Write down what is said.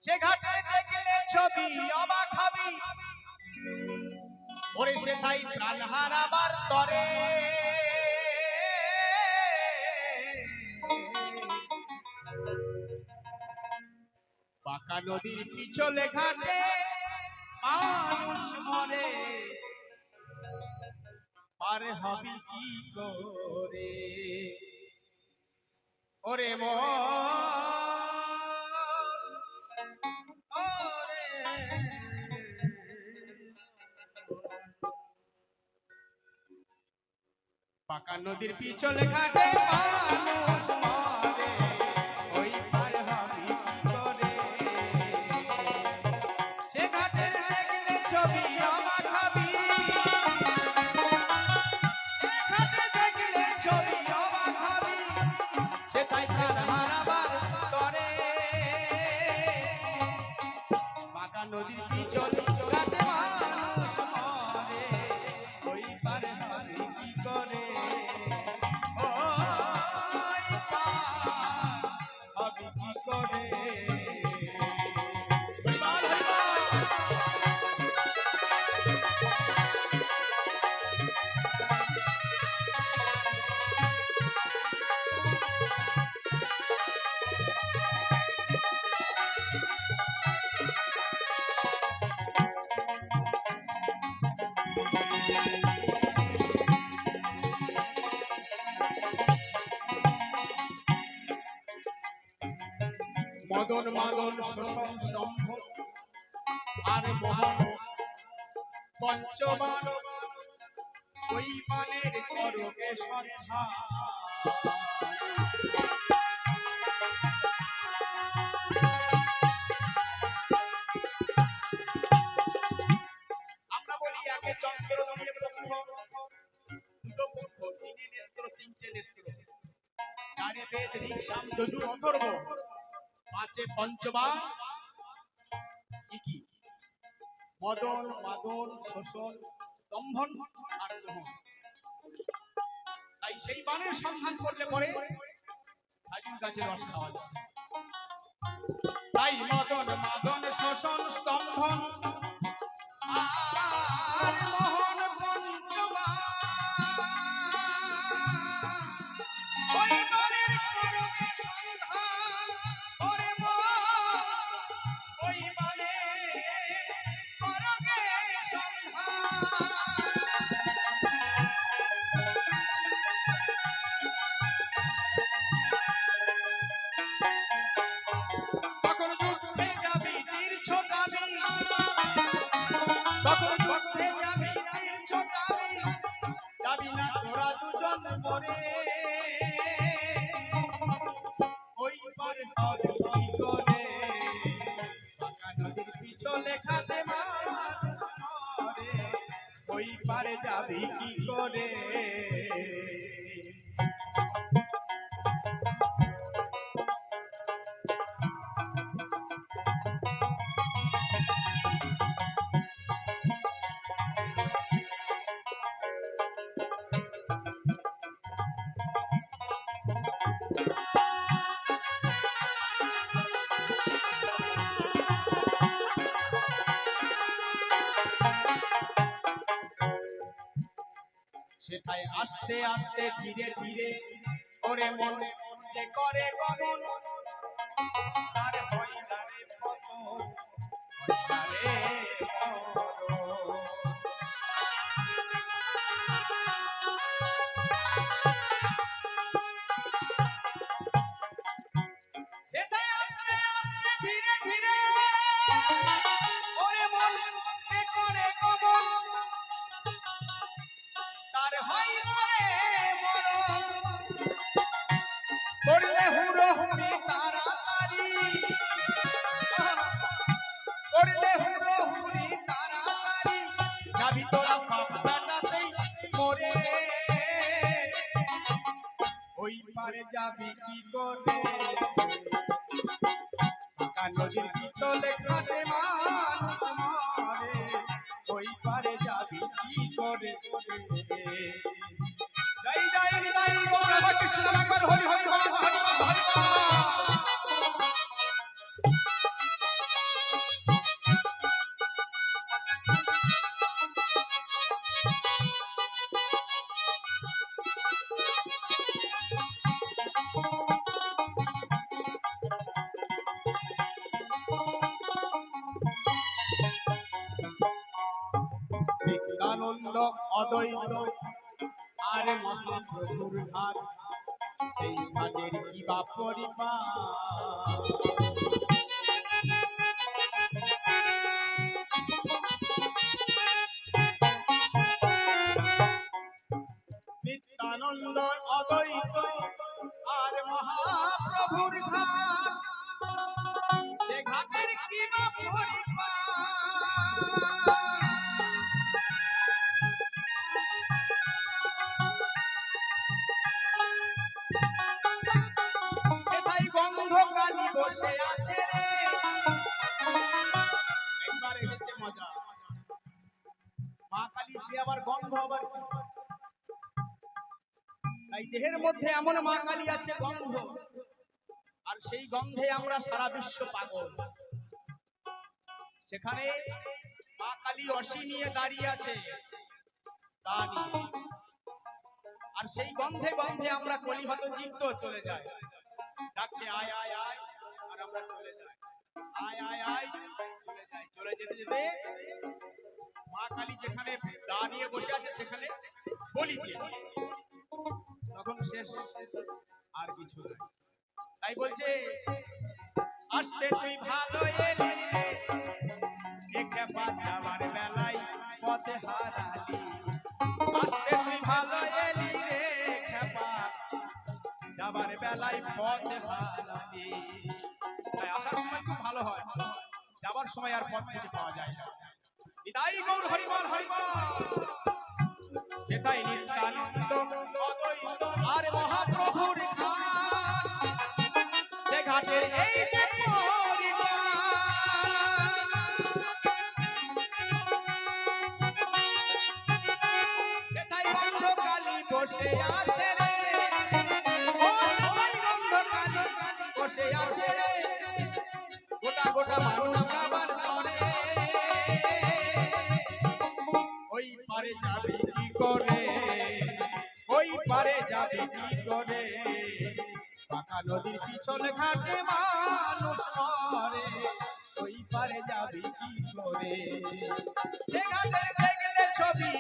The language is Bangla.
সে ঘাটে দেখলে ছবি অবাক হবি ওরে সেটাই প্রাণ হারাবার তরে পাকা নদীর পিছলে ঘাটে মানুষ মরে পার হবি কি করে ওরে পাকা নদীর পিছলে ঘাটে মানুষ মরে ওই পার হবি কি করে সে ঘাটে দেখলে ছবি অবাক হবি ঘাটে দেখলে ছবি অবাক হবি সেটাই প্রাণ হারাবার তরে পাকা নদীর পিছলে ঘাটে মানুষ মরে ওই পার হবি কি করে কি করে মদন মাদন শোষণ স্তম্ভ আর মোহন পঞ্চবান ওই মানের করবে সন্ধ্যা আমরা বলি একে চন্দ্র দুই পক্ষ দুটো পক্ষ তিনে নেত্র তিনটে নেত্র চারে বেদ ঋক সাম যজুর অথর্ব পাঁচে পঞ্চবান কি মদন মাদন শোষণ স্তম্ভন আর মোহন তাই সেই বানের সন্ধান করলে পরে খাজুর গাছের রস খাওয়া যায় তাই মদন মাদন শোষণ স্তম্ভন আর মোহন পঞ্চবান ওই বানের করবে সন্ধান ওরে ওই বানে করবে সন্ধান তখন যুদ্ধে যাবি তীর ছোটাবি তখন যুদ্ধে যাবি তীর ছোটাবি যাবি না তোরা দুজন মরে ওই পারে হবে কি করে পাকা নদীর পিছলে ঘাটে মানুষ মরে ওই পারে যাবি কি করে সেটাই আস্তে আস্তে ধীরে ধীরে ওরে মনে যে করে গমন তার হইলারে পতন হইলারে সেটাই আস্তে আস্তে ধীরে ধীরে ওরে মনে যে করে গমন তার হইলারে মরণ করলে হুড়ো হুড়ি তাড়াতাড়ি করলে হুড়ো হুড়ি তাড়াতাড়ি যাবি তোরা পাপটাতেই মরে ওই পারে যাবি কি করে পাকা নদীর পিছলে ঘাটে মানুষ মরে ওই পারে যাবি কি করে জয় জয় জয় গৌর কৃষ্ণ একবার হরি হরি হরি হরি হরি নিত্যানন্দ অদ্বৈত আর মহাপ্রভুর ঘাট, সেই ঘাটের কি বা পরিবার। নিত্যানন্দ অদ্বৈত আর মহাপ্রভুর ঘাট, সে ঘাটের কি বা পরিবার। সেটাই গন্ধ কালী বসে আছে রে। একবার এসেছে মজা, মা কালী সে আবার গন্ধ আবার কি? তাই দেহের মধ্যে এমন মা কালী আছে গন্ধ, আর সেই গন্ধে আমরা সারা বিশ্ব পাগল। সেখানে মা কালী অসি নিয়ে দাঁড়িয়ে আছে, তা নিয়ে। আর সেই গন্ধে গন্ধে আমরা কলিহত জিত চলে যাই, ডাকছে আয় আয় আয়, আর আমরা চলে যাই, আয় আয় আয়, চলে যাই। চলে যেতে যেতে মা কালী যেখানে দাঁড়িয়ে বসে আছে সেখানে বলি দিয়ে তখন শেষ, আর কিছু নাই। তাই বলছে আসতে তুই ভালো এলি রে, একে বাঁচাবার বেলায় পথে হারালি। আসতে তুই ভালো এলি রে, খেপা যাবার বেলায় পথে হারালি। তাই আসার সময় খুব ভালো হয়, যাবার সময় আর পথ খুঁজে পাওয়া যায় না। বিদায় গৌর হরিবল হরিবল। সেটাই নিত্যানন্দ অদ্বৈত আর মহাপ্রভুর ঘাট, সে ঘাটের এই যে পরিবার। সেটাই গন্ধ কালী বসে আছে রে, গন্ধ কালী বসে আছে রে। গোটা গোটা মানুষ খাবার করে, ওই পারে যাবি কি করে, ওই পারে যাবি কি করে। পাকা নদীর পিছন ঘাটে মানুষ মরে, ওই পারে যাবি কি করে। সে ঘাটে দেখলে ছবি